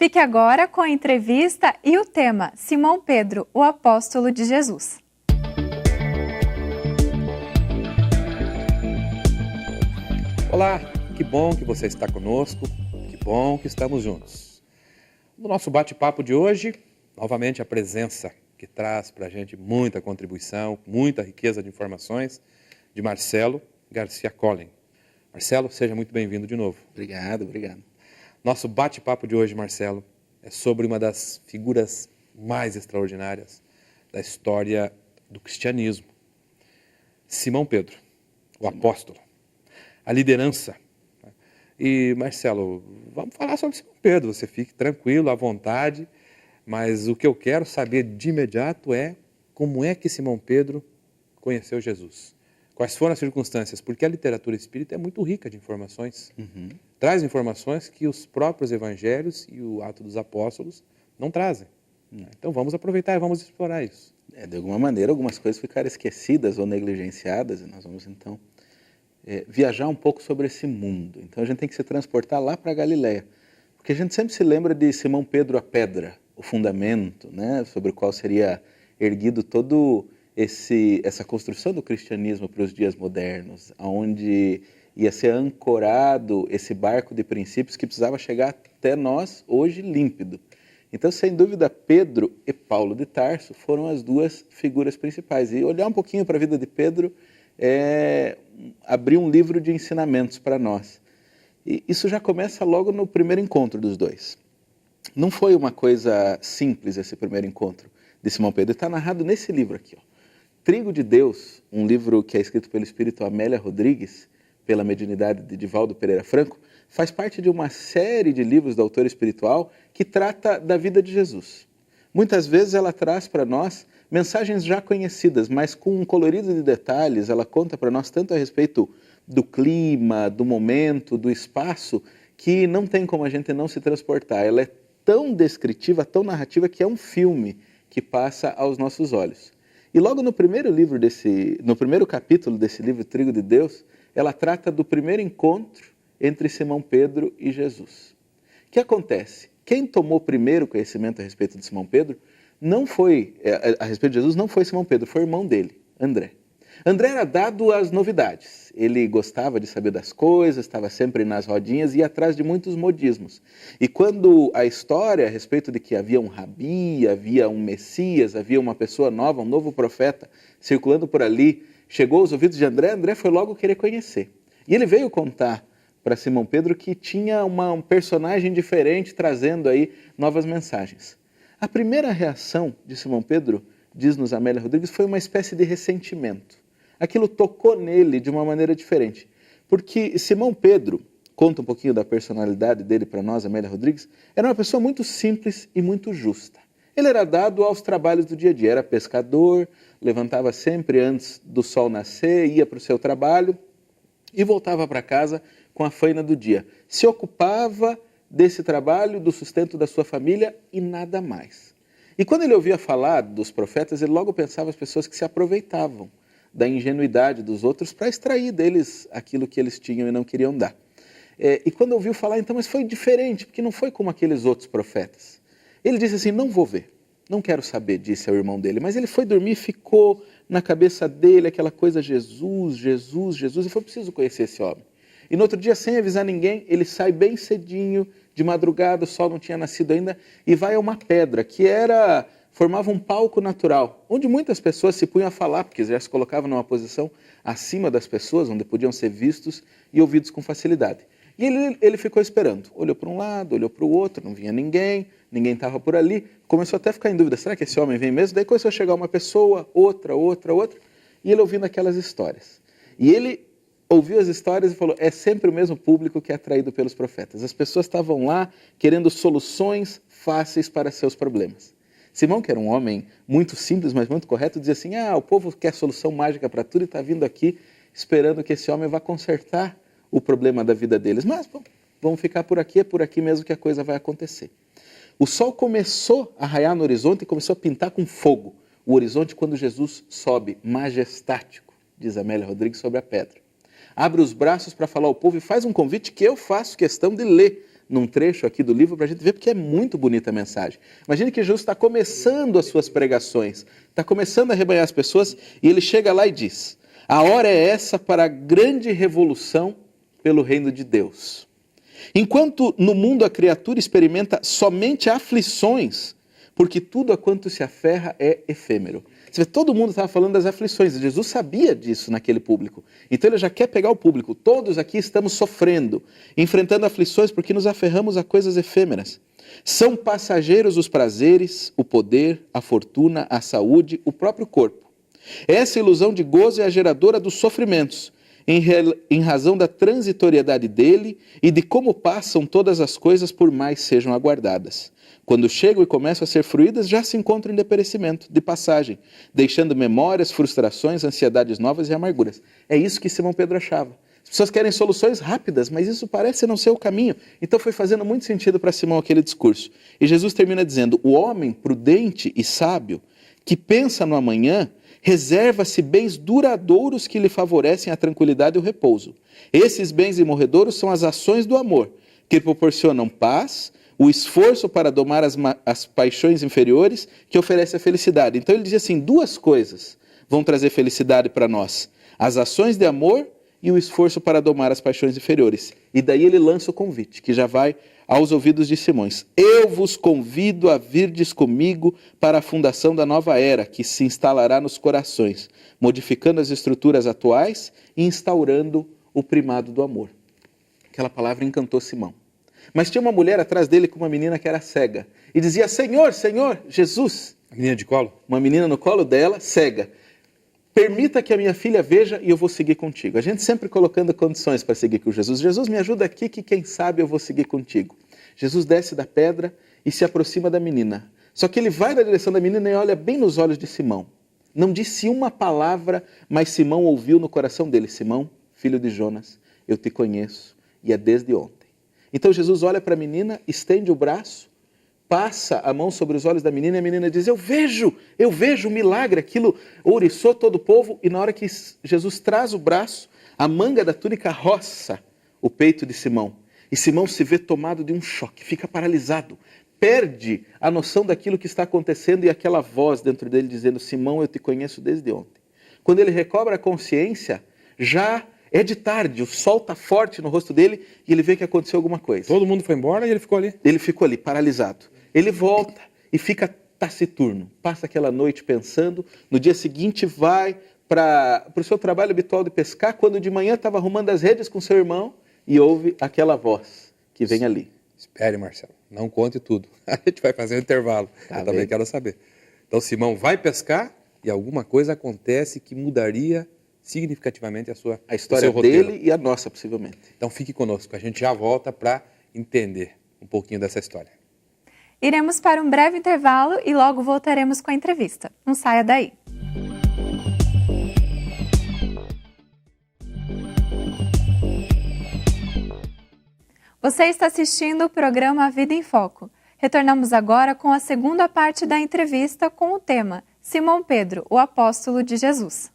Fique agora com a entrevista e o tema Simão Pedro, o apóstolo de Jesus. Olá, que bom que você está conosco, que bom que estamos juntos. No nosso bate-papo de hoje, novamente a presença que traz para a gente muita contribuição, muita riqueza de informações, de Marcelo Garcia Collin. Marcelo, seja muito bem-vindo de novo. Obrigado. Nosso bate-papo de hoje, Marcelo, é sobre uma das figuras mais extraordinárias da história do cristianismo. Simão Pedro, o apóstolo, a liderança. E, Marcelo, vamos falar sobre Simão Pedro, você fique tranquilo, à vontade, mas o que eu quero saber de imediato é como é que Simão Pedro conheceu Jesus. Quais foram as circunstâncias? Porque a literatura espírita é muito rica de informações. Traz informações que os próprios evangelhos e o Atos dos Apóstolos não trazem. Então vamos aproveitar e vamos explorar isso. De alguma maneira, algumas coisas ficaram esquecidas ou negligenciadas, e nós vamos então viajar um pouco sobre esse mundo. Então a gente tem que se transportar lá para a Galileia, porque a gente sempre se lembra de Simão Pedro a pedra, o fundamento, né, sobre o qual seria erguido todo essa construção do cristianismo para os dias modernos, onde ia ser ancorado esse barco de princípios que precisava chegar até nós hoje límpido. Então, sem dúvida, Pedro e Paulo de Tarso foram as duas figuras principais. E olhar um pouquinho para a vida de Pedro é abrir um livro de ensinamentos para nós. E isso já começa logo no primeiro encontro dos dois. Não foi uma coisa simples esse primeiro encontro de Simão Pedro. Está narrado nesse livro aqui, ó. Trigo de Deus, um livro que é escrito pelo espírito Amélia Rodrigues, pela mediunidade de Divaldo Pereira Franco, faz parte de uma série de livros do autor espiritual que trata da vida de Jesus. Muitas vezes ela traz para nós mensagens já conhecidas, mas com um colorido de detalhes. Ela conta para nós tanto a respeito do clima, do momento, do espaço, que não tem como a gente não se transportar. Ela é tão descritiva, tão narrativa, que é um filme que passa aos nossos olhos. E logo no primeiro capítulo desse livro, Trigo de Deus, ela trata do primeiro encontro entre Simão Pedro e Jesus. O que acontece? Quem tomou primeiro conhecimento a respeito de Simão Pedro a respeito de Jesus, não foi Simão Pedro, foi o irmão dele, André. André era dado às novidades. Ele gostava de saber das coisas, estava sempre nas rodinhas e ia atrás de muitos modismos. E quando a história a respeito de que havia um rabi, havia um Messias, havia uma pessoa nova, um novo profeta circulando por ali, chegou aos ouvidos de André, André foi logo querer conhecer. E ele veio contar para Simão Pedro que tinha um personagem diferente trazendo aí novas mensagens. A primeira reação de Simão Pedro, diz-nos Amélia Rodrigues, foi uma espécie de ressentimento. Aquilo tocou nele de uma maneira diferente. Porque Simão Pedro, conta um pouquinho da personalidade dele para nós, Amélia Rodrigues, era uma pessoa muito simples e muito justa. Ele era dado aos trabalhos do dia a dia, era pescador, levantava sempre antes do sol nascer, ia para o seu trabalho e voltava para casa com a faina do dia. Se ocupava desse trabalho, do sustento da sua família e nada mais. E quando ele ouvia falar dos profetas, ele logo pensava as pessoas que se aproveitavam da ingenuidade dos outros para extrair deles aquilo que eles tinham e não queriam dar. E quando ouviu falar, então, mas foi diferente, porque não foi como aqueles outros profetas. Ele disse assim, não vou ver, não quero saber, disse ao irmão dele. Mas ele foi dormir, ficou na cabeça dele aquela coisa, Jesus, Jesus, Jesus, e foi preciso conhecer esse homem. E no outro dia, sem avisar ninguém, ele sai bem cedinho, de madrugada, o sol não tinha nascido ainda, e vai a uma pedra que formava um palco natural, onde muitas pessoas se punham a falar, porque já se colocavam numa posição acima das pessoas, onde podiam ser vistos e ouvidos com facilidade. E ele ficou esperando, olhou para um lado, olhou para o outro, não vinha ninguém estava por ali, começou até a ficar em dúvida, será que esse homem vem mesmo? Daí começou a chegar uma pessoa, outra, e ele ouvindo aquelas histórias. E ele ouviu as histórias e falou, é sempre o mesmo público que é atraído pelos profetas. As pessoas estavam lá querendo soluções fáceis para seus problemas. Simão, que era um homem muito simples, mas muito correto, dizia assim, o povo quer solução mágica para tudo e está vindo aqui esperando que esse homem vá consertar o problema da vida deles. Mas, vamos ficar por aqui, é por aqui mesmo que a coisa vai acontecer. O sol começou a raiar no horizonte e começou a pintar com fogo o horizonte quando Jesus sobe, majestático, diz Amélia Rodrigues, sobre a pedra. Abre os braços para falar ao povo e faz um convite que eu faço questão de ler num trecho aqui do livro para a gente ver, porque é muito bonita a mensagem. Imagine que Jesus está começando as suas pregações, está começando a arrebanhar as pessoas, e ele chega lá e diz: a hora é essa para a grande revolução pelo reino de Deus. Enquanto no mundo a criatura experimenta somente aflições, porque tudo a quanto se aferra é efêmero. Você vê, todo mundo estava falando das aflições, Jesus sabia disso naquele público. Então ele já quer pegar o público. Todos aqui estamos sofrendo, enfrentando aflições porque nos aferramos a coisas efêmeras. São passageiros os prazeres, o poder, a fortuna, a saúde, o próprio corpo. Essa ilusão de gozo é a geradora dos sofrimentos, em razão da transitoriedade dele e de como passam todas as coisas por mais sejam aguardadas. Quando chegam e começam a ser fruídas, já se encontram em deperecimento, de passagem, deixando memórias, frustrações, ansiedades novas e amarguras. É isso que Simão Pedro achava. As pessoas querem soluções rápidas, mas isso parece não ser o caminho. Então foi fazendo muito sentido para Simão aquele discurso. E Jesus termina dizendo: o homem prudente e sábio, que pensa no amanhã, reserva-se bens duradouros que lhe favorecem a tranquilidade e o repouso. Esses bens imorredouros são as ações do amor, que proporcionam paz, o esforço para domar as paixões inferiores, que oferece a felicidade. Então ele diz assim, duas coisas vão trazer felicidade para nós: as ações de amor e o esforço para domar as paixões inferiores. E daí ele lança o convite, que já vai aos ouvidos de Simões: eu vos convido a virdes comigo para a fundação da nova era, que se instalará nos corações, modificando as estruturas atuais e instaurando o primado do amor. Aquela palavra encantou Simão. Mas tinha uma mulher atrás dele com uma menina que era cega, e dizia: Senhor, Senhor, Jesus. A menina de colo? Uma menina no colo dela, cega. Permita que a minha filha veja e eu vou seguir contigo. A gente sempre colocando condições para seguir com Jesus. Jesus, me ajuda aqui que quem sabe eu vou seguir contigo. Jesus desce da pedra e se aproxima da menina. Só que ele vai na direção da menina e olha bem nos olhos de Simão. Não disse uma palavra, mas Simão ouviu no coração dele: Simão, filho de Jonas, eu te conheço e é desde ontem. Então Jesus olha para a menina, estende o braço, passa a mão sobre os olhos da menina e a menina diz: eu vejo o milagre. Aquilo ouriçou todo o povo, e na hora que Jesus traz o braço, a manga da túnica roça o peito de Simão. E Simão se vê tomado de um choque, fica paralisado, perde a noção daquilo que está acontecendo, e aquela voz dentro dele dizendo: Simão, eu te conheço desde ontem. Quando ele recobra a consciência, já é de tarde, o sol está forte no rosto dele e ele vê que aconteceu alguma coisa. Todo mundo foi embora e ele ficou ali? Ele ficou ali, paralisado. Ele volta e fica taciturno, passa aquela noite pensando, no dia seguinte vai para o seu trabalho habitual de pescar, quando de manhã estava arrumando as redes com seu irmão e ouve aquela voz que vem ali. Espere, Marcelo, não conte tudo. A gente vai fazer um intervalo, eu também quero saber. Então Simão vai pescar e alguma coisa acontece que mudaria significativamente a história dele e a nossa, possivelmente. Então fique conosco, a gente já volta para entender um pouquinho dessa história. Iremos para um breve intervalo e logo voltaremos com a entrevista. Não saia daí. Você está assistindo o programa Vida em Foco. Retornamos agora com a segunda parte da entrevista com o tema Simão Pedro, o apóstolo de Jesus.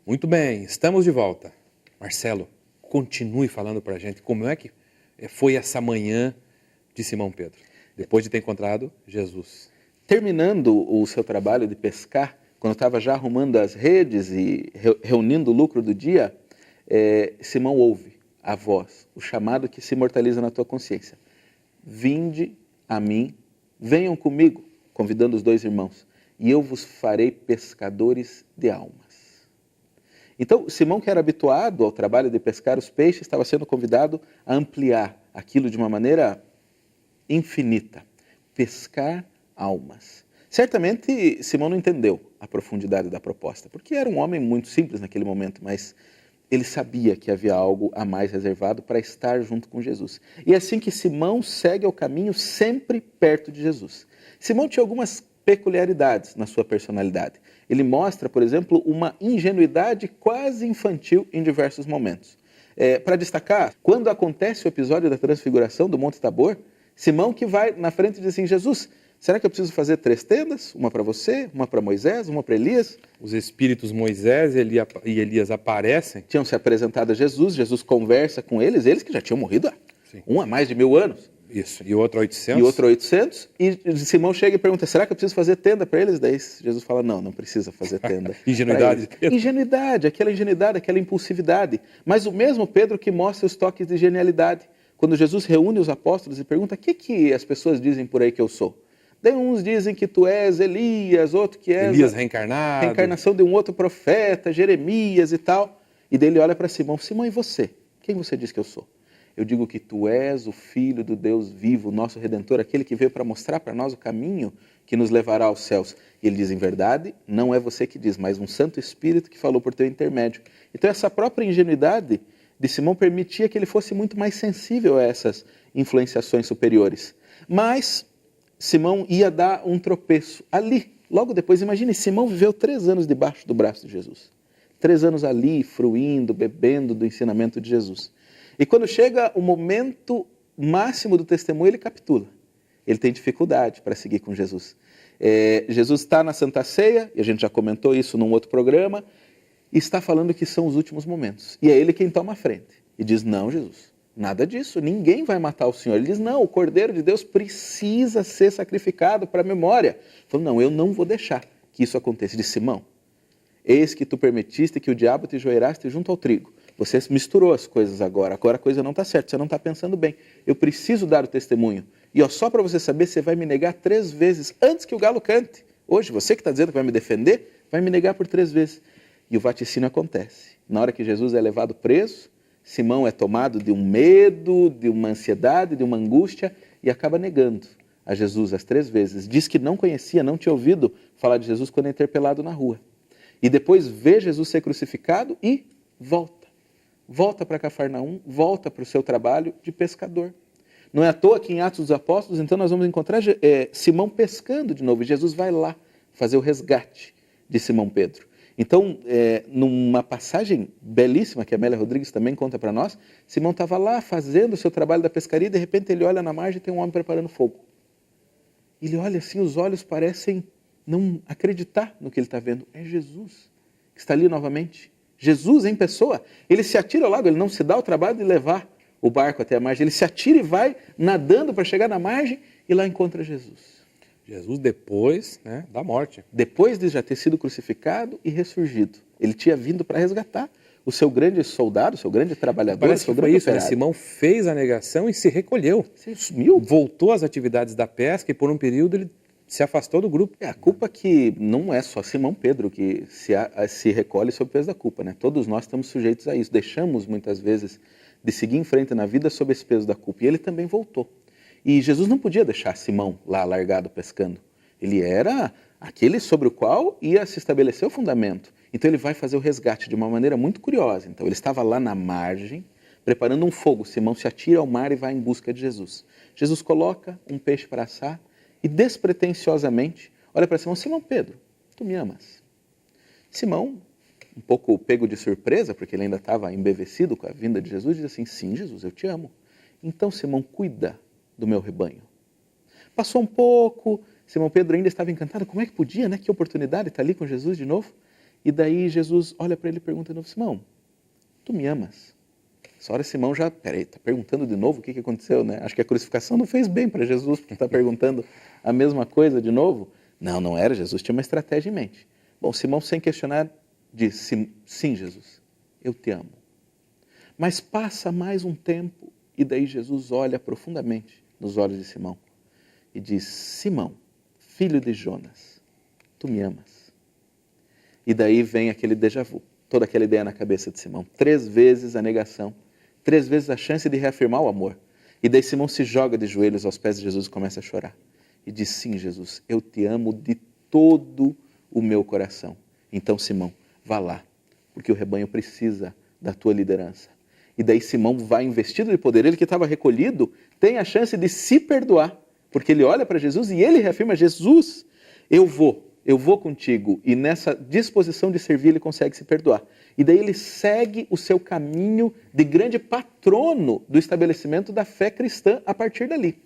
Muito bem, estamos de volta. Marcelo, continue falando para a gente como é que foi essa manhã de Simão Pedro, depois de ter encontrado Jesus. Terminando o seu trabalho de pescar, quando estava já arrumando as redes e reunindo o lucro do dia, Simão ouve a voz, o chamado que se imortaliza na tua consciência. Vinde a mim, venham comigo, convidando os dois irmãos, e eu vos farei pescadores de almas. Então, Simão, que era habituado ao trabalho de pescar os peixes, estava sendo convidado a ampliar aquilo de uma maneira infinita. Pescar almas. Certamente, Simão não entendeu a profundidade da proposta, porque era um homem muito simples naquele momento, mas ele sabia que havia algo a mais reservado para estar junto com Jesus. E é assim que Simão segue o caminho sempre perto de Jesus. Simão tinha algumas peculiaridades na sua personalidade. Ele mostra, por exemplo, uma ingenuidade quase infantil em diversos momentos. Para destacar, quando acontece o episódio da transfiguração do Monte Tabor, Simão que vai na frente e diz assim: Jesus, será que eu preciso fazer 3 tendas? Uma para você, uma para Moisés, uma para Elias? Os espíritos Moisés e Elias aparecem. Tinham se apresentado a Jesus, Jesus conversa com eles que já tinham morrido há mais de 1000 anos. Isso. E o outro 800? E outro 800. E Simão chega e pergunta, será que eu preciso fazer tenda para eles? Daí Jesus fala, não, não precisa fazer tenda. Ingenuidade. Ingenuidade, aquela impulsividade. Mas o mesmo Pedro que mostra os toques de genialidade. Quando Jesus reúne os apóstolos e pergunta, o que as pessoas dizem por aí que eu sou? Daí uns dizem que tu és Elias, outro que és Elias reencarnado. Reencarnação de um outro profeta, Jeremias e tal. E daí ele olha para Simão, Simão, e você? Quem você diz que eu sou? Eu digo que tu és o Filho do Deus vivo, o nosso Redentor, aquele que veio para mostrar para nós o caminho que nos levará aos céus. E ele diz, em verdade, não é você que diz, mas um Santo Espírito que falou por teu intermédio. Então essa própria ingenuidade de Simão permitia que ele fosse muito mais sensível a essas influenciações superiores. Mas Simão ia dar um tropeço ali. Logo depois, imagine, Simão viveu 3 anos debaixo do braço de Jesus. 3 anos ali, fruindo, bebendo do ensinamento de Jesus. E quando chega o momento máximo do testemunho, ele capitula. Ele tem dificuldade para seguir com Jesus. Jesus está na Santa Ceia, e a gente já comentou isso num outro programa, e está falando que são os últimos momentos. E é ele quem toma a frente. E diz, não, Jesus, nada disso, ninguém vai matar o Senhor. Ele diz, não, o Cordeiro de Deus precisa ser sacrificado para a memória. Ele falou, não, eu não vou deixar que isso aconteça. Diz, Simão, eis que tu permitiste que o diabo te joeiraste junto ao trigo. Você misturou as coisas agora a coisa não está certa, você não está pensando bem. Eu preciso dar o testemunho. E só para você saber, você vai me negar 3 vezes antes que o galo cante. Hoje, você que está dizendo que vai me defender, vai me negar por 3 vezes. E o vaticínio acontece. Na hora que Jesus é levado preso, Simão é tomado de um medo, de uma ansiedade, de uma angústia e acaba negando a Jesus as 3 vezes. Diz que não conhecia, não tinha ouvido falar de Jesus quando é interpelado na rua. E depois vê Jesus ser crucificado e volta. Volta para Cafarnaum, volta para o seu trabalho de pescador. Não é à toa que em Atos dos Apóstolos, então nós vamos encontrar Simão pescando de novo. E Jesus vai lá fazer o resgate de Simão Pedro. Então, numa passagem belíssima que a Amélia Rodrigues também conta para nós, Simão estava lá fazendo o seu trabalho da pescaria e de repente ele olha na margem e tem um homem preparando fogo. Ele olha assim, os olhos parecem não acreditar no que ele está vendo. É Jesus que está ali novamente. Jesus em pessoa, ele se atira ao lado, ele não se dá o trabalho de levar o barco até a margem, ele se atira e vai nadando para chegar na margem e lá encontra Jesus. Jesus depois da morte. Depois de já ter sido crucificado e ressurgido. Ele tinha vindo para resgatar o seu grande soldado, o seu grande trabalhador, Parece o seu que grande foi isso, operário. Simão fez a negação e se recolheu. Ele sumiu. Voltou às atividades da pesca e por um período ele se afastou do grupo. A culpa que não é só Simão Pedro que se recolhe sob o peso da culpa, né? Todos nós estamos sujeitos a isso. Deixamos muitas vezes de seguir em frente na vida sob esse peso da culpa. E ele também voltou. E Jesus não podia deixar Simão lá largado pescando. Ele era aquele sobre o qual ia se estabelecer o fundamento. Então ele vai fazer o resgate de uma maneira muito curiosa. Então ele estava lá na margem, preparando um fogo. Simão se atira ao mar e vai em busca de Jesus. Jesus coloca um peixe para assar e despretensiosamente olha para Simão, Simão Pedro, tu me amas? Simão, um pouco pego de surpresa, porque ele ainda estava embevecido com a vinda de Jesus, diz assim, sim Jesus, eu te amo. Então Simão, cuida do meu rebanho. Passou um pouco, Simão Pedro ainda estava encantado, como é que podia, né? Que oportunidade estar ali com Jesus de novo. E daí Jesus olha para ele e pergunta de novo, Simão, tu me amas? Essa hora Simão já, peraí, está perguntando de novo o que aconteceu, né? Acho que a crucificação não fez bem para Jesus, porque está perguntando a mesma coisa de novo. Não era, Jesus tinha uma estratégia em mente. Bom, Simão, sem questionar, disse, sim Jesus, eu te amo. Mas passa mais um tempo e daí Jesus olha profundamente nos olhos de Simão e diz, Simão, filho de Jonas, tu me amas? E daí vem aquele déjà vu, toda aquela ideia na cabeça de Simão. 3 vezes a negação, 3 vezes a chance de reafirmar o amor. E daí Simão se joga de joelhos aos pés de Jesus e começa a chorar. E diz, sim Jesus, eu te amo de todo o meu coração. Então Simão, vá lá, porque o rebanho precisa da tua liderança. E daí Simão vai investido de poder. Ele que estava recolhido tem a chance de se perdoar, porque ele olha para Jesus e ele reafirma, Jesus, eu vou contigo. E nessa disposição de servir ele consegue se perdoar. E daí ele segue o seu caminho de grande patrono do estabelecimento da fé cristã a partir dali.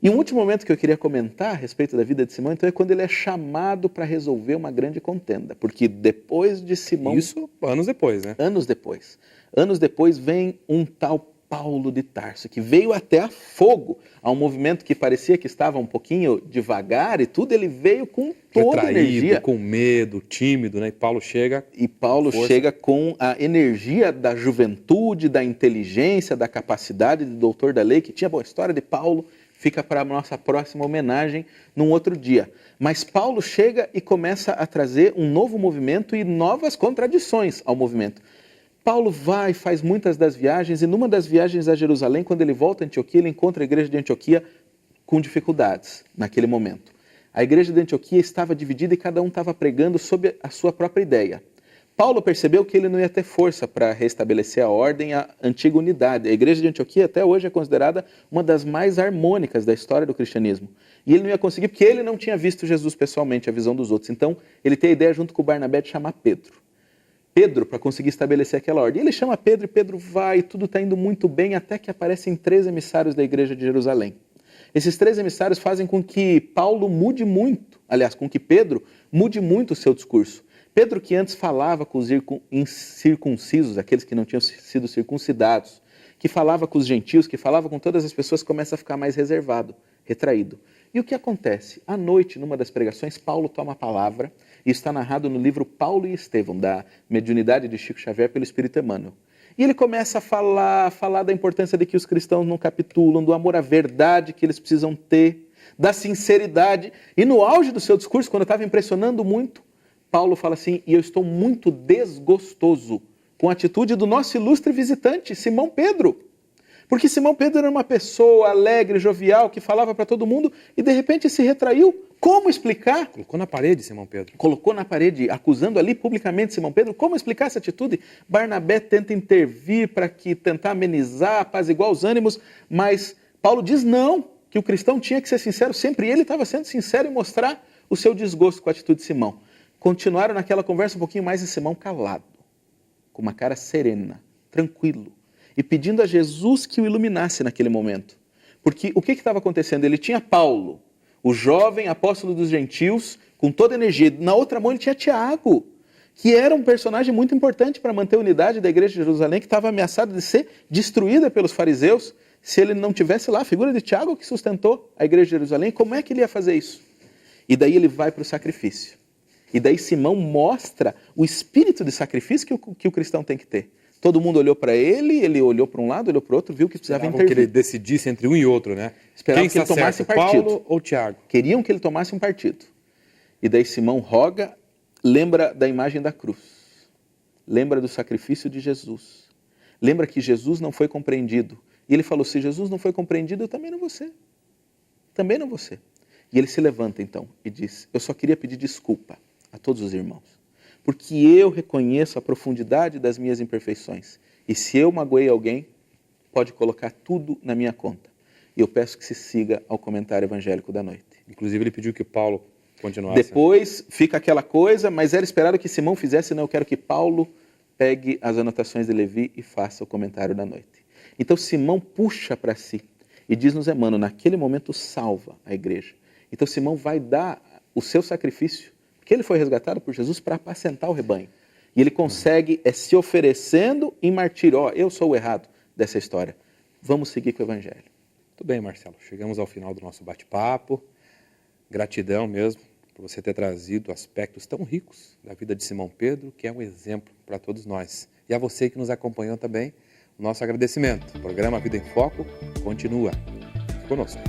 E um último momento que eu queria comentar a respeito da vida de Simão, então, é quando ele é chamado para resolver uma grande contenda. Porque depois de Simão... Isso anos depois, né? Anos depois vem um tal Paulo de Tarso, que veio até a fogo, a um movimento que parecia que estava um pouquinho devagar e tudo, ele veio com toda a energia. Com medo, tímido, né? E Paulo chega... E Paulo chega com a energia da juventude, da inteligência, da capacidade de doutor da lei, que tinha. Bom, a história de Paulo fica para a nossa próxima homenagem num outro dia. Mas Paulo chega e começa a trazer um novo movimento e novas contradições ao movimento. Paulo vai e faz muitas das viagens, e numa das viagens a Jerusalém, quando ele volta a Antioquia, ele encontra a igreja de Antioquia com dificuldades naquele momento. A igreja de Antioquia estava dividida e cada um estava pregando sob a sua própria ideia. Paulo percebeu que ele não ia ter força para restabelecer a ordem, a antiga unidade. A igreja de Antioquia até hoje é considerada uma das mais harmônicas da história do cristianismo. E ele não ia conseguir porque ele não tinha visto Jesus pessoalmente, a visão dos outros. Então ele tem a ideia junto com o Barnabé de chamar Pedro. Pedro, para conseguir estabelecer aquela ordem. E ele chama Pedro e Pedro vai, tudo está indo muito bem, até que aparecem 3 emissários da igreja de Jerusalém. Esses 3 emissários fazem com que Paulo mude muito, aliás, com que Pedro mude muito o seu discurso. Pedro, que antes falava com os incircuncisos, aqueles que não tinham sido circuncidados, que falava com os gentios, que falava com todas as pessoas, começa a ficar mais reservado, retraído. E o que acontece? À noite, numa das pregações, Paulo toma a palavra, e está narrado no livro Paulo e Estevão, da mediunidade de Chico Xavier pelo Espírito Emmanuel. E ele começa a falar da importância de que os cristãos não capitulam, do amor à verdade que eles precisam ter, da sinceridade. E no auge do seu discurso, quando estava impressionando muito, Paulo fala assim: e eu estou muito desgostoso com a atitude do nosso ilustre visitante, Simão Pedro. Porque Simão Pedro era uma pessoa alegre, jovial, que falava para todo mundo e de repente se retraiu. Como explicar? Colocou na parede Simão Pedro. Colocou na parede, acusando ali publicamente Simão Pedro. Como explicar essa atitude? Barnabé tenta intervir para tentar amenizar, apaziguar os ânimos, mas Paulo diz não, que o cristão tinha que ser sincero sempre. E ele estava sendo sincero em mostrar o seu desgosto com a atitude de Simão. Continuaram naquela conversa um pouquinho mais e Simão calado, com uma cara serena, tranquilo, e pedindo a Jesus que o iluminasse naquele momento. Porque o que estava acontecendo? Ele tinha Paulo, o jovem apóstolo dos gentios, com toda a energia. Na outra mão ele tinha Tiago, que era um personagem muito importante para manter a unidade da igreja de Jerusalém, que estava ameaçada de ser destruída pelos fariseus, se ele não tivesse lá a figura de Tiago que sustentou a igreja de Jerusalém. Como é que ele ia fazer isso? E daí ele vai para o sacrifício. E daí Simão mostra o espírito de sacrifício que o cristão tem que ter. Todo mundo olhou para ele, ele olhou para um lado, olhou para o outro, viu que precisava intervir. Que ele decidisse entre um e outro, né? Esperavam que ele tomasse partido. Paulo ou Tiago? Queriam que ele tomasse um partido. E daí Simão roga, lembra da imagem da cruz. Lembra do sacrifício de Jesus. Lembra que Jesus não foi compreendido. E ele falou, se Jesus não foi compreendido, eu também não vou ser. Também não vou ser. E ele se levanta então e diz, eu só queria pedir desculpa a todos os irmãos. Porque eu reconheço a profundidade das minhas imperfeições. E se eu magoei alguém, pode colocar tudo na minha conta. E eu peço que se siga ao comentário evangélico da noite. Inclusive ele pediu que Paulo continuasse. Depois fica aquela coisa, mas era esperado que Simão fizesse, não, eu quero que Paulo pegue as anotações de Levi e faça o comentário da noite. Então Simão puxa para si e diz-nos Emmanuel, naquele momento salva a igreja. Então Simão vai dar o seu sacrifício, porque ele foi resgatado por Jesus para apacentar o rebanho. E ele consegue, se oferecendo em martírio. Eu sou o errado dessa história. Vamos seguir com o evangelho. Muito bem, Marcelo. Chegamos ao final do nosso bate-papo. Gratidão mesmo por você ter trazido aspectos tão ricos da vida de Simão Pedro, que é um exemplo para todos nós. E a você que nos acompanhou também, o nosso agradecimento. O programa Vida em Foco continua. Fique conosco.